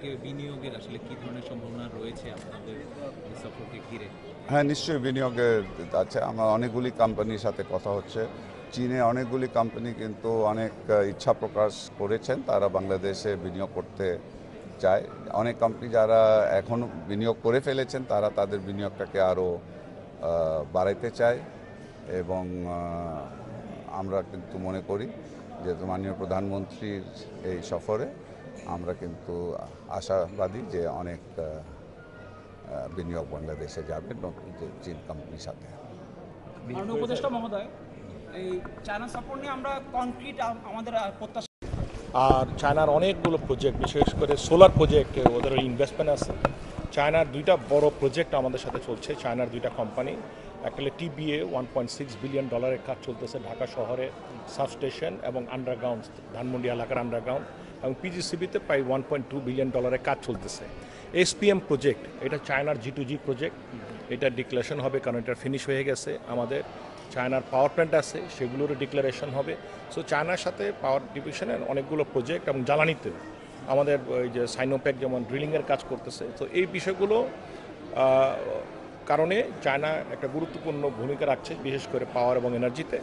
থেকে বিনিয়োগের আসলে কি ধরনের সম্ভাবনা রয়েছে আপনাদের এই সফরকে ঘিরে? হ্যাঁ, নিশ্চয়ই বিনিয়োগের আছে। আমার অনেকগুলি কোম্পানির সাথে কথা হচ্ছে। চীনে অনেকগুলি কোম্পানি কিন্তু অনেক ইচ্ছা প্রকাশ করেছেন, তারা বাংলাদেশে বিনিয়োগ করতে চায়। অনেক কোম্পানি যারা এখনও বিনিয়োগ করে ফেলেছেন, তারা তাদের বিনিয়োগটাকে আরও বাড়াইতে চায় এবং আমরা কিন্তু মনে করি যে মাননীয় প্রধানমন্ত্রীর এই সফরে আমরা কিন্তু আশাবাদী যে অনেক বিনিয়োগ বাংলাদেশে যাবে চীন কোম্পানির সাথে। মাননীয় উপদেষ্টা মহোদয়, এই চায়না সফর নিয়ে আমরা কনক্রিট আমাদের প্রত্যাশা। আর চায়নার অনেকগুলো প্রজেক্ট, বিশেষ করে সোলার প্রজেক্ট, ওদের ইনভেস্টমেন্ট আছে। চায়নার দুইটা বড় প্রজেক্ট আমাদের সাথে চলছে। চায়নার দুইটা কোম্পানি, একটা হলো টিবিএ, $1.6 বিলিয়ন কাজ চলতেছে ঢাকা শহরে, সাবস্টেশন এবং আন্ডারগ্রাউন্ড, ধানমন্ডি এলাকার আন্ডারগ্রাউন্ড, এবং পিজিসিবিতে প্রায় $1.2 বিলিয়ন কাজ চলতেছে। এসপিএম প্রজেক্ট, এটা চায়নার G2G প্রজেক্ট, এটা ডিক্লারেশন হবে কারণ এটা ফিনিশ হয়ে গেছে। আমাদের চায়নার পাওয়ার প্ল্যান্ট আছে, সেগুলোরও ডিক্লারেশন হবে। সো চায়নার সাথে পাওয়ার ডিভিশনের অনেকগুলো প্রজেক্ট এবং জ্বালানিতে আমাদের ওই যে সাইনোপ্যাক যেমন ড্রিলিংয়ের কাজ করতেছে। তো এই বিষয়গুলো কারণে চায়না একটা গুরুত্বপূর্ণ ভূমিকা রাখছে, বিশেষ করে পাওয়ার এবং এনার্জিতে।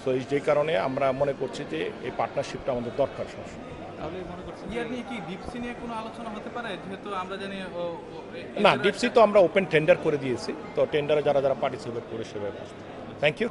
সো যেই কারণে আমরা মনে করছি যে এই পার্টনারশিপটা আমাদের দরকার সবসময়। তাহলে মনে করছেন নিয়ে কি ডিপসি নিয়ে কোনো আলোচনা হতে পারে, যেহেতু আমরা জানি না, ডিপসি তো আমরা ওপেন টেন্ডার করে দিয়েছি, তো টেন্ডারে যারা যারা পার্টিসিপেট করে সেভাবে। Thank you.